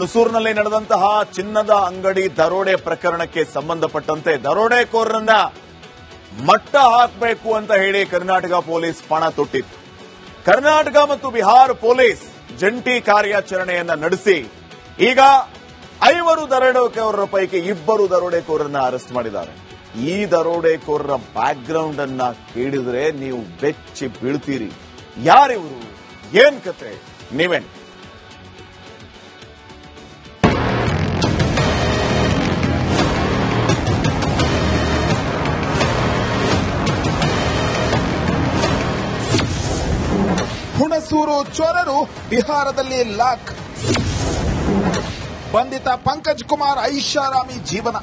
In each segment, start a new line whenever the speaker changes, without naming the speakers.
ಹುಣಸೂರಿನಲ್ಲಿ ನಡೆದಂತಹ ಚಿನ್ನದ ಅಂಗಡಿ ದರೋಡೆ ಪ್ರಕರಣಕ್ಕೆ ಸಂಬಂಧಪಟ್ಟಂತೆ ದರೋಡೆಕೋರರನ್ನ ಮಟ್ಟ ಹಾಕಬೇಕು ಅಂತ ಹೇಳಿ ಕರ್ನಾಟಕ ಪೊಲೀಸ್ ಪಣ ತೊಟ್ಟಿತ್ತು. ಕರ್ನಾಟಕ ಮತ್ತು ಬಿಹಾರ ಪೊಲೀಸ್ ಜಂಟಿ ಕಾರ್ಯಾಚರಣೆಯನ್ನ ನಡೆಸಿ ಈಗ 5 ದರೋಡೆಕೋರರ ಪೈಕಿ 2 ದರೋಡೆಕೋರರನ್ನ ಅರೆಸ್ಟ್ ಮಾಡಿದ್ದಾರೆ. ಈ ದರೋಡೆಕೋರರ ಬ್ಯಾಕ್ಗ್ರೌಂಡ್ ಅನ್ನ ಕೇಳಿದ್ರೆ ನೀವು ಬೆಚ್ಚಿ ಬೀಳ್ತೀರಿ. ಯಾರಿವರು, ಏನ್ ಕತೆ, ನೀವೇನ್
ಹುಣಸೂರು ಚೋರರು ಬಿಹಾರದಲ್ಲಿ ಲಾಕ್. ಬಂಧಿತ ಪಂಕಜ್ ಕುಮಾರ್ ಐಷಾರಾಮಿ ಜೀವನ.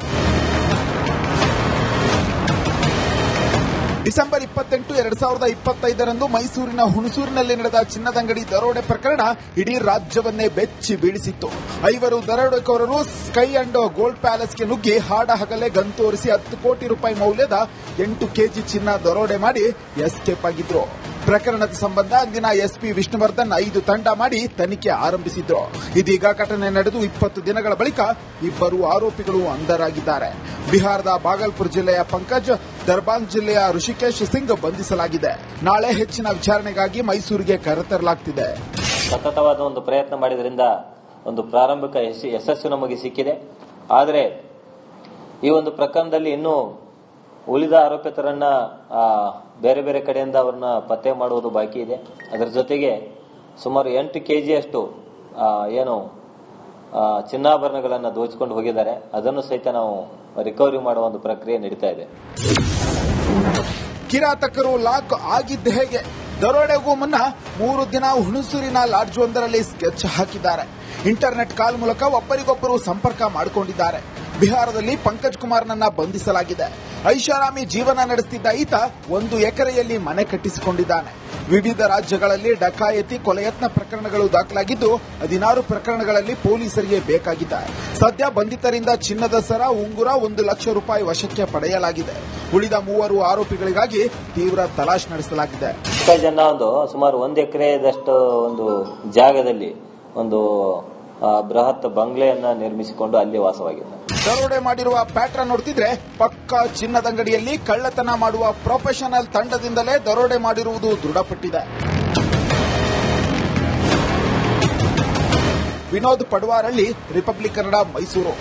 ಡಿಸೆಂಬರ್ 28, 2025ರಂದು ಮೈಸೂರಿನ ಹುಣಸೂರಿನಲ್ಲಿ ನಡೆದ ಚಿನ್ನದಂಗಡಿ ದರೋಡೆ ಪ್ರಕರಣ ಇಡೀ ರಾಜ್ಯವನ್ನೇ ಬೆಚ್ಚಿ ಬೀಳಿಸಿತ್ತು. 5 ದರೋಡೆಕೋರರು ಸ್ಕೈ ಅಂಡ್ ಗೋಲ್ಡ್ ಪ್ಯಾಲೇಸ್ಗೆ ನುಗ್ಗಿ ಹಾಡ ಹಗಲೇ ಗನ್ ತೋರಿಸಿ 10 ಕೋಟಿ ರೂಪಾಯಿ ಮೌಲ್ಯದ 8 ಕೆಜಿ ಚಿನ್ನ ದರೋಡೆ ಮಾಡಿ ಎಸ್ಕೇಪ್ ಆಗಿದ್ರು. ಪ್ರಕರಣದ ಸಂಬಂಧ ಅಂದಿನ ಎಸ್ಪಿ ವಿಷ್ಣುವರ್ಧನ್ 5 ತಂಡ ಮಾಡಿ ತನಿಖೆ ಆರಂಭಿಸಿದ್ರು. ಇದೀಗ ಘಟನೆ ನಡೆದು 20 ದಿನಗಳ ಬಳಿಕ 2 ಆರೋಪಿಗಳು ಅಂಧರಾಗಿದ್ದಾರೆ. ಬಿಹಾರದ ಬಾಗಲ್ಪುರ್ ಜಿಲ್ಲೆಯ ಪಂಕಜ್, ದರ್ಬಾಂಗ್ ಜಿಲ್ಲೆಯ ಋಷಿಕೇಶ್ ಸಿಂಗ್ ಬಂಧಿಸಲಾಗಿದೆ. ನಾಳೆ ಹೆಚ್ಚಿನ ವಿಚಾರಣೆಗಾಗಿ ಮೈಸೂರಿಗೆ ಕರೆತರಲಾಗುತ್ತಿದೆ.
ಸತತವಾದ ಒಂದು ಪ್ರಯತ್ನ ಮಾಡಿದ್ರಿಂದ ಒಂದು ಪ್ರಾರಂಭಿಕ ಯಶಸ್ಸು ನಮಗೆ ಸಿಕ್ಕಿದೆ. ಆದರೆ ಈ ಒಂದು ಪ್ರಕರಣದಲ್ಲಿ ಇನ್ನೂ ಉಳಿದ ಆರೋಪಿತರನ್ನ ಬೇರೆ ಬೇರೆ ಕಡೆಯಿಂದ ಅವರನ್ನ ಪತ್ತೆ ಮಾಡುವುದು ಬಾಕಿ ಇದೆ. ಅದರ ಜೊತೆಗೆ ಸುಮಾರು 8 ಕೆಜಿಯಷ್ಟು ಏನು ಚಿನ್ನಾಭರಣಗಳನ್ನು ದೋಚಿಕೊಂಡು ಹೋಗಿದ್ದಾರೆ. ಅದನ್ನು ಸಹಿತ ನಾವು ರಿಕವರಿ ಮಾಡುವ ಒಂದು ಪ್ರಕ್ರಿಯೆ ನಡೀತಾ ಇದೆ.
ಕಿರಾತಕರು ಲಾಕ್ ಆಗಿದ್ದ ಹೇಗೆ? ದರೋಡೆಗೂ ಮುನ್ನ 3 ದಿನ ಹುಣಸೂರಿನ ಲಾಡ್ಜ್ ಒಂದರಲ್ಲಿ ಸ್ಕೆಚ್ ಹಾಕಿದ್ದಾರೆ. ಇಂಟರ್ನೆಟ್ ಕಾಲ್ ಮೂಲಕ ಒಬ್ಬರಿಗೊಬ್ಬರು ಸಂಪರ್ಕ ಮಾಡಿಕೊಂಡಿದ್ದಾರೆ. ಬಿಹಾರದಲ್ಲಿ ಪಂಕಜ್ ಕುಮಾರ್ನನ್ನ ಬಂಧಿಸಲಾಗಿದೆ. ಐಷಾರಾಮಿ ಜೀವನ ನಡೆಸುತ್ತಿದ್ದ ಈತ 1 ಎಕರೆಯಲ್ಲಿ ಮನೆ ಕಟ್ಟಿಸಿಕೊಂಡಿದ್ದಾನೆ. ವಿವಿಧ ರಾಜ್ಯಗಳಲ್ಲಿ ಡಕಾಯತಿ, ಕೊಲೆಯತ್ನ ಪ್ರಕರಣಗಳು ದಾಖಲಾಗಿದ್ದು 16 ಪ್ರಕರಣಗಳಲ್ಲಿ ಪೊಲೀಸರಿಗೆ ಬೇಕಾಗಿದ್ದಾರೆ. ಸದ್ಯ ಬಂಧಿತರಿಂದ ಚಿನ್ನದ ಸರ, ಉಂಗುರ, 1 ಲಕ್ಷ ರೂಪಾಯಿ ವಶಕ್ಕೆ ಪಡೆಯಲಾಗಿದೆ. ಉಳಿದ 3 ಆರೋಪಿಗಳಿಗಾಗಿ ತೀವ್ರ ತಲಾಶ್ ನಡೆಸಲಾಗಿದೆ.
ಜನ ಸುಮಾರು 1 ಎಕರೆದಷ್ಟು ಒಂದು ಜಾಗದಲ್ಲಿ ಒಂದು ಬೃಹತ್ ಬಂಗ್ಲೆಯನ್ನ ನಿರ್ಮಿಸಿಕೊಂಡು ಅಲ್ಲಿ ವಾಸವಾಗಿದ್ದಾರೆ.
ದರೋಡೆ ಮಾಡಿರುವ ಪ್ಯಾಟ್ರನ್ ನೋಡ್ತಿದ್ರೆ ಪಕ್ಕಾ ಚಿನ್ನದಂಗಡಿಯಲ್ಲಿ ಕಳ್ಳತನ ಮಾಡುವ ಪ್ರೊಫೆಷನಲ್ ತಂಡದಿಂದಲೇ ದರೋಡೆ ಮಾಡಿರುವುದು ದೃಢಪಟ್ಟಿದೆ. ವಿನೋದ್ ಪಡ್ವಾರಳ್ಳಿ, ರಿಪಬ್ಲಿಕ್ ಕನ್ನಡ, ಮೈಸೂರು.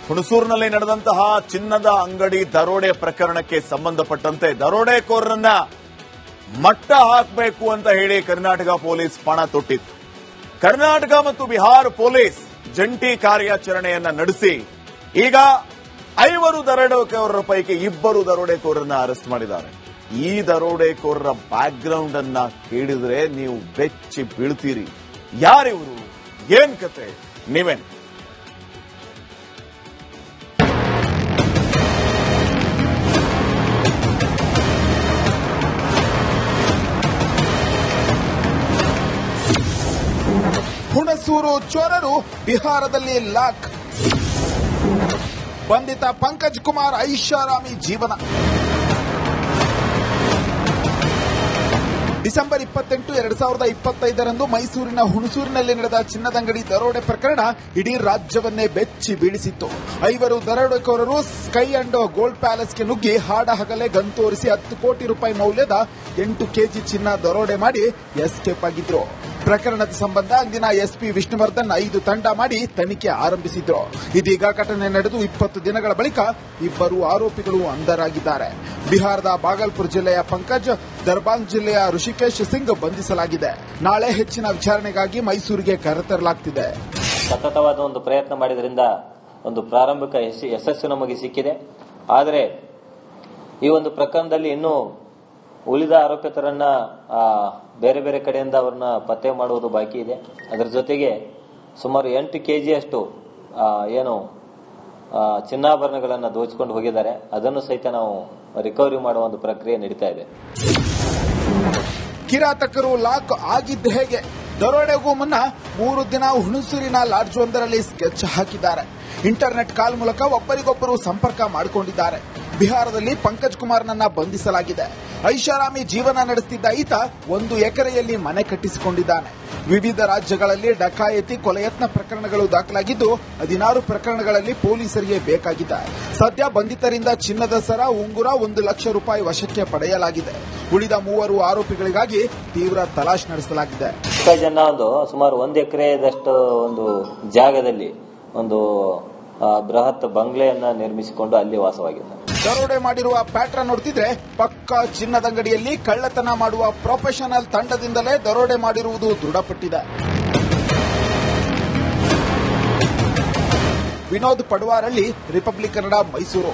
ಹುಣಸೂರಿನಲ್ಲಿ ನಡೆದಂತಹ ಚಿನ್ನದ ಅಂಗಡಿ ದರೋಡೆ ಪ್ರಕರಣಕ್ಕೆ ಸಂಬಂಧಪಟ್ಟಂತೆ ದರೋಡೆಕೋರರನ್ನ ಮಟ್ಟ ಹಾಕಬೇಕು ಅಂತ ಹೇಳಿ ಕರ್ನಾಟಕ ಪೊಲೀಸ್ ಪಣ ತೊಟ್ಟಿತ್ತು. ಕರ್ನಾಟಕ ಮತ್ತು ಬಿಹಾರ ಪೊಲೀಸ್ ಜಂಟಿ ಕಾರ್ಯಾಚರಣೆಯನ್ನ ನಡೆಸಿ ಈಗ 5 ದರೋಡೆಕೋರರ ಪೈಕಿ 2 ದರೋಡೆಕೋರರನ್ನ ಅರೆಸ್ಟ್ ಮಾಡಿದ್ದಾರೆ. ಈ ದರೋಡೆಕೋರರ ಬ್ಯಾಕ್ಗ್ರೌಂಡ್ ಅನ್ನ ಕೇಳಿದ್ರೆ ನೀವು ಬೆಚ್ಚಿ ಬೀಳ್ತೀರಿ. ಯಾರಿವರು, ಏನ್ ಕತೆ, ನೀವೇನ್
ಹುಣಸೂರು ಚೋರರು ಬಿಹಾರದಲ್ಲಿ ಲಾಕ್. ಬಂಧಿತ ಪಂಕಜ್ ಕುಮಾರ್ ಐಷಾರಾಮಿ ಜೀವನ. ಡಿಸೆಂಬರ್ 28, 2025ರಂದು ಮೈಸೂರಿನ ಹುಣಸೂರಿನಲ್ಲಿ ನಡೆದ ಚಿನ್ನದಂಗಡಿ ದರೋಡೆ ಪ್ರಕರಣ ಇಡೀ ರಾಜ್ಯವನ್ನೇ ಬೆಚ್ಚಿ ಬೀಳಿಸಿತ್ತು. 5 ದರೋಡೆಕೋರರು ಸ್ಕೈ ಅಂಡ್ ಗೋಲ್ಡ್ ಪ್ಯಾಲೇಸ್ಗೆ ನುಗ್ಗಿ ಹಾಡ ಹಗಲೇ ಗನ್ ತೋರಿಸಿ 10 ಕೋಟಿ ರೂಪಾಯಿ ಮೌಲ್ಯದ 8 ಕೆಜಿ ಚಿನ್ನ ದರೋಡೆ ಮಾಡಿ ಎಸ್ಕೇಪ್ ಆಗಿದ್ರು. ಪ್ರಕರಣದ ಸಂಬಂಧ ಅಂದಿನ ಎಸ್ಪಿ ವಿಷ್ಣುವರ್ಧನ್ 5 ತಂಡ ಮಾಡಿ ತನಿಖೆ ಆರಂಭಿಸಿದ್ರು. ಇದೀಗ ಘಟನೆ ನಡೆದು 20 ದಿನಗಳ ಬಳಿಕ 2 ಆರೋಪಿಗಳು ಅಂಧರಾಗಿದ್ದಾರೆ. ಬಿಹಾರದ ಬಾಗಲ್ಪುರ್ ಜಿಲ್ಲೆಯ ಪಂಕಜ್, ದರ್ಬಾಂಗ್ ಜಿಲ್ಲೆಯ ಋಷಿಕೇಶ್ ಸಿಂಗ್ ಬಂಧಿಸಲಾಗಿದೆ. ನಾಳೆ ಹೆಚ್ಚಿನ ವಿಚಾರಣೆಗಾಗಿ ಮೈಸೂರಿಗೆ ಕರೆತರಲಾಗುತ್ತಿದೆ.
ಸತತವಾದ ಒಂದು ಪ್ರಯತ್ನ ಮಾಡಿದ್ರಿಂದ ಒಂದು ಪ್ರಾರಂಭಿಕ ಯಶಸ್ಸು ನಮಗೆ ಸಿಕ್ಕಿದೆ. ಆದರೆ ಈ ಒಂದು ಪ್ರಕರಣದಲ್ಲಿ ಇನ್ನೂ ಉಳಿದ ಆರೋಪಿತರನ್ನ ಬೇರೆ ಬೇರೆ ಕಡೆಯಿಂದ ಅವರನ್ನ ಪತ್ತೆ ಮಾಡುವುದು ಬಾಕಿ ಇದೆ. ಅದರ ಜೊತೆಗೆ ಸುಮಾರು 8 ಕೆಜಿಯಷ್ಟು ಏನು ಚಿನ್ನಾಭರಣಗಳನ್ನು ದೋಚಿಕೊಂಡು ಹೋಗಿದ್ದಾರೆ. ಅದನ್ನು ಸಹಿತ ನಾವು ರಿಕವರಿ ಮಾಡುವ ಒಂದು ಪ್ರಕ್ರಿಯೆ ನಡೀತಾ ಇದೆ.
ಕಿರಾತಕರು ಲಾಕ್ ಆಗಿದ್ದ ಹೇಗೆ? ದರೋಡೆಗೂ ಮುನ್ನ 3 ದಿನ ಹುಣಸೂರಿನ ಲಾಡ್ಜ್ ಒಂದರಲ್ಲಿ ಸ್ಕೆಚ್ ಹಾಕಿದ್ದಾರೆ. ಇಂಟರ್ನೆಟ್ ಕಾಲ್ ಮೂಲಕ ಒಬ್ಬರಿಗೊಬ್ಬರು ಸಂಪರ್ಕ ಮಾಡಿಕೊಂಡಿದ್ದಾರೆ. ಬಿಹಾರದಲ್ಲಿ ಪಂಕಜ್ ಕುಮಾರ್ನನ್ನ ಬಂಧಿಸಲಾಗಿದೆ. ಐಷಾರಾಮಿ ಜೀವನ ನಡೆಸುತ್ತಿದ್ದ ಈತ 1 ಎಕರೆಯಲ್ಲಿ ಮನೆ ಕಟ್ಟಿಸಿಕೊಂಡಿದ್ದಾನೆ. ವಿವಿಧ ರಾಜ್ಯಗಳಲ್ಲಿ ಡಕಾಯತಿ ಕೊಲೆಯತ್ನ ಪ್ರಕರಣಗಳು ದಾಖಲಾಗಿದ್ದು 16 ಪ್ರಕರಣಗಳಲ್ಲಿ ಪೊಲೀಸರಿಗೆ ಬೇಕಾಗಿದೆ. ಸದ್ಯ ಬಂಧಿತರಿಂದ ಚಿನ್ನದ ಸರ, ಉಂಗುರ, 1 ಲಕ್ಷ ರೂಪಾಯಿ ವಶಕ್ಕೆ ಪಡೆಯಲಾಗಿದೆ. ಉಳಿದ 3 ಆರೋಪಿಗಳಿಗಾಗಿ ತೀವ್ರ ತಲಾಶ್ ನಡೆಸಲಾಗಿದೆ.
ಜನ ಸುಮಾರು 1 ಎಕರೆದಷ್ಟು ಒಂದು ಜಾಗದಲ್ಲಿ ಒಂದು ಬೃಹತ್ ಬಂಗ್ಲೆಯನ್ನ ನಿರ್ಮಿಸಿಕೊಂಡು ಅಲ್ಲಿ ವಾಸವಾಗಿದ್ದಾರೆ.
ದರೋಡೆ ಮಾಡಿರುವ ಪ್ಯಾಟ್ರನ್ ನೋಡ್ತಿದ್ರೆ ಪಕ್ಕಾ ಚಿನ್ನದಂಗಡಿಯಲ್ಲಿ ಕಳ್ಳತನ ಮಾಡುವ ಪ್ರೊಫೆಷನಲ್ ತಂಡದಿಂದಲೇ ದರೋಡೆ ಮಾಡಿರುವುದು ದೃಢಪಟ್ಟಿದೆ. ವಿನೋದ್ ಪಡ್ವಾರಳ್ಳಿ, ರಿಪಬ್ಲಿಕ್ ಕನ್ನಡ, ಮೈಸೂರು.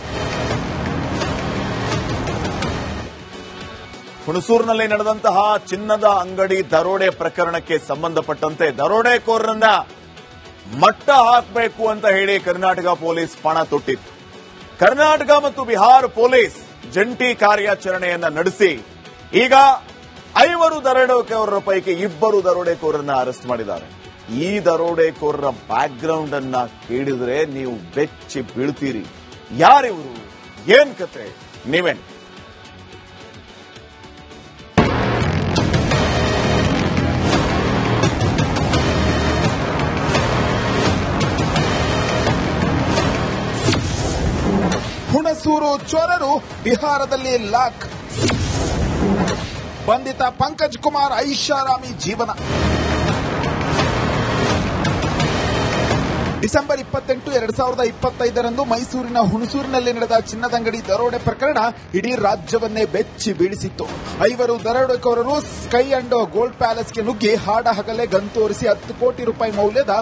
ಹುಣಸೂರಿನಲ್ಲಿ ನಡೆದಂತಹ ಚಿನ್ನದ ಅಂಗಡಿ ದರೋಡೆ ಪ್ರಕರಣಕ್ಕೆ ಸಂಬಂಧಪಟ್ಟಂತೆ ದರೋಡೆಕೋರರನ್ನ ಮಟ್ಟ ಹಾಕಬೇಕು ಅಂತ ಹೇಳಿ ಕರ್ನಾಟಕ ಪೊಲೀಸ್ ಪಣ ತೊಟ್ಟಿತ್ತು. ಕರ್ನಾಟಕ ಮತ್ತು ಬಿಹಾರ ಪೊಲೀಸ್ ಜಂಟಿ ಕಾರ್ಯಾಚರಣೆಯನ್ನ ನಡೆಸಿ ಈಗ 5 ದರೋಡೆಕೋರರ ಪೈಕಿ 2 ದರೋಡೆಕೋರರನ್ನ ಅರೆಸ್ಟ್ ಮಾಡಿದ್ದಾರೆ. ಈ ದರೋಡೆಕೋರರ ಬ್ಯಾಕ್ಗ್ರೌಂಡ್ ಅನ್ನ ಕೇಳಿದ್ರೆ ನೀವು ಬೆಚ್ಚಿ ಬೀಳ್ತೀರಿ. ಯಾರಿವರು, ಏನ್ ಕತೆ, ನೀವೇನ್?
ಹುಣಸೂರು ಚೋರರು ಬಿಹಾರದಲ್ಲಿ ಲಾಕ್. ಬಂಧಿತ ಪಂಕಜ್ ಕುಮಾರ್ ಐಷಾರಾಮಿ ಜೀವನ. ಡಿಸೆಂಬರ್ 28, 2025ರಂದು ಮೈಸೂರಿನ ಹುಣಸೂರಿನಲ್ಲಿ ನಡೆದ ಚಿನ್ನದಂಗಡಿ ದರೋಡೆ ಪ್ರಕರಣ ಇಡೀ ರಾಜ್ಯವನ್ನೇ ಬೆಚ್ಚಿ ಬೀಳಿಸಿತ್ತು. 5 ದರೋಡೆಕೋರರು ಸ್ಕೈ ಅಂಡ್ ಗೋಲ್ಡ್ ಪ್ಯಾಲೇಸ್ಗೆ ನುಗ್ಗಿ ಹಾಡಹಗಲೇ ಗನ್ ತೋರಿಸಿ 10 ಕೋಟಿ ರೂಪಾಯಿ ಮೌಲ್ಯದ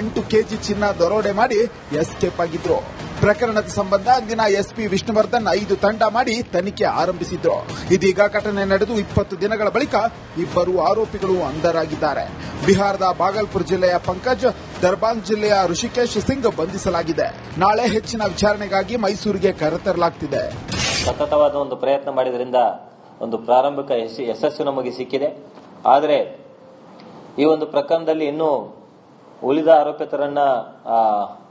8 ಕೆಜಿ ಚಿನ್ನ ದರೋಡೆ ಮಾಡಿ ಎಸ್ಕೇಪ್ ಆಗಿದ್ರು. ಪ್ರಕರಣದ ಸಂಬಂಧ ಅಂದಿನ ಎಸ್ಪಿ ವಿಷ್ಣುವರ್ಧನ್ 5 ತಂಡ ಮಾಡಿ ತನಿಖೆ ಆರಂಭಿಸಿದ್ರು. ಇದೀಗ ಘಟನೆ ನಡೆದು 20 ದಿನಗಳ ಬಳಿಕ 2 ಆರೋಪಿಗಳು ಅಂಧರಾಗಿದ್ದಾರೆ. ಬಿಹಾರದ ಬಾಗಲ್ಪುರ್ ಜಿಲ್ಲೆಯ ಪಂಕಜ್, ದರ್ಬಾಂಗ್ ಜಿಲ್ಲೆಯ ಋಷಿಕೇಶ್ ಸಿಂಗ್ ಬಂಧಿಸಲಾಗಿದೆ. ನಾಳೆ ಹೆಚ್ಚಿನ ವಿಚಾರಣೆಗಾಗಿ ಮೈಸೂರಿಗೆ ಕರೆತರಲಾಗುತ್ತಿದೆ.
ಸತತವಾದ ಒಂದು ಪ್ರಯತ್ನ ಮಾಡಿದ್ರಿಂದ ಒಂದು ಪ್ರಾರಂಭಿಕ ಯಶಸ್ಸು ನಮಗೆ ಸಿಕ್ಕಿದೆ. ಆದರೆ ಈ ಒಂದು ಪ್ರಕರಣದಲ್ಲಿ ಇನ್ನೂ ಉಳಿದ ಆರೋಪಿತರನ್ನ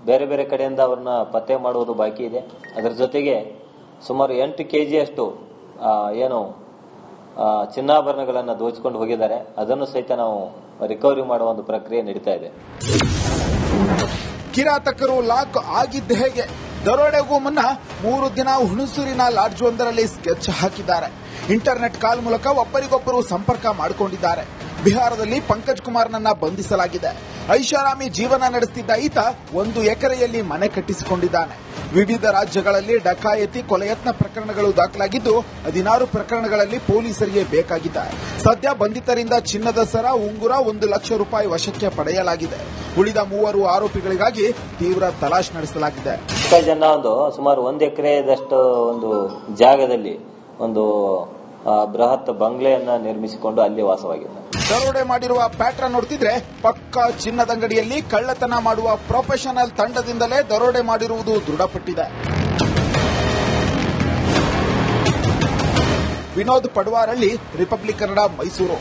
ಬೇರೆ ಬೇರೆ ಕಡೆಯಿಂದ ಅವ್ರನ್ನ ಪತ್ತೆ ಮಾಡುವುದು ಬಾಕಿ ಇದೆ. ಅದರ ಜೊತೆಗೆ ಸುಮಾರು 8 ಕೆಜಿಯಷ್ಟು ಏನು ಚಿನ್ನಾಭರಣಗಳನ್ನು ದೋಚಿಕೊಂಡು ಹೋಗಿದ್ದಾರೆ. ಅದನ್ನು ಸಹಿತ ನಾವು ರಿಕವರಿ ಮಾಡುವ ಒಂದು ಪ್ರಕ್ರಿಯೆ ನಡೀತಾ ಇದೆ.
ಕಿರಾತಕರು ಲಾಕ್ ಆಗಿದ್ದ ಹೇಗೆ? ದರೋಡೆಗೂ ಮುನ್ನ 3 ದಿನ ಹುಣಸೂರಿನ ಲಾಡ್ಜ್ ಒಂದರಲ್ಲಿ ಸ್ಕೆಚ್ ಹಾಕಿದ್ದಾರೆ. ಇಂಟರ್ನೆಟ್ ಕಾಲ್ ಮೂಲಕ ಒಬ್ಬರಿಗೊಬ್ಬರು ಸಂಪರ್ಕ ಮಾಡಿಕೊಂಡಿದ್ದಾರೆ. ಬಿಹಾರದಲ್ಲಿ ಪಂಕಜ್ ಕುಮಾರ್ನನ್ನ ಬಂಧಿಸಲಾಗಿದೆ. ಐಷಾರಾಮಿ ಜೀವನ ನಡೆಸುತ್ತಿದ್ದ ಈತ 1 ಎಕರೆಯಲ್ಲಿ ಮನೆ ಕಟ್ಟಿಸಿಕೊಂಡಿದ್ದಾನೆ. ವಿವಿಧ ರಾಜ್ಯಗಳಲ್ಲಿ ಡಕಾಯತಿ ಕೊಲೆಯತ್ನ ಪ್ರಕರಣಗಳು ದಾಖಲಾಗಿದ್ದು 16 ಪ್ರಕರಣಗಳಲ್ಲಿ ಪೊಲೀಸರಿಗೆ ಬೇಕಾಗಿದೆ. ಸದ್ಯ ಬಂಧಿತರಿಂದ ಚಿನ್ನದ ಸರ, ಉಂಗುರ, 1 ಲಕ್ಷ ರೂಪಾಯಿ ವಶಕ್ಕೆ ಪಡೆಯಲಾಗಿದೆ. ಉಳಿದ 3 ಆರೋಪಿಗಳಿಗಾಗಿ ತೀವ್ರ ತಲಾಶ್ ನಡೆಸಲಾಗಿದೆ.
ಜನ ಸುಮಾರು 1 ಎಕರೆದಷ್ಟು ಒಂದು ಜಾಗದಲ್ಲಿ ಒಂದು ಬೃಹತ್ ಬಂಗ್ಲೆಯನ್ನ ನಿರ್ಮಿಸಿಕೊಂಡು ಅಲ್ಲಿ ವಾಸವಾಗಿದ್ದಾರೆ.
ದರೋಡೆ ಮಾಡಿರುವ ಪ್ಯಾಟ್ರನ್ ನೋಡ್ತಿದ್ರೆ ಪಕ್ಕಾ ಚಿನ್ನದಂಗಡಿಯಲ್ಲಿ ಕಳ್ಳತನ ಮಾಡುವ ಪ್ರೊಫೆಷನಲ್ ತಂಡದಿಂದಲೇ ದರೋಡೆ ಮಾಡಿರುವುದು ದೃಢಪಟ್ಟಿದೆ. ವಿನೋದ್ ಪಡ್ವಾರಳ್ಳಿ, ರಿಪಬ್ಲಿಕ್ ಕನ್ನಡ, ಮೈಸೂರು.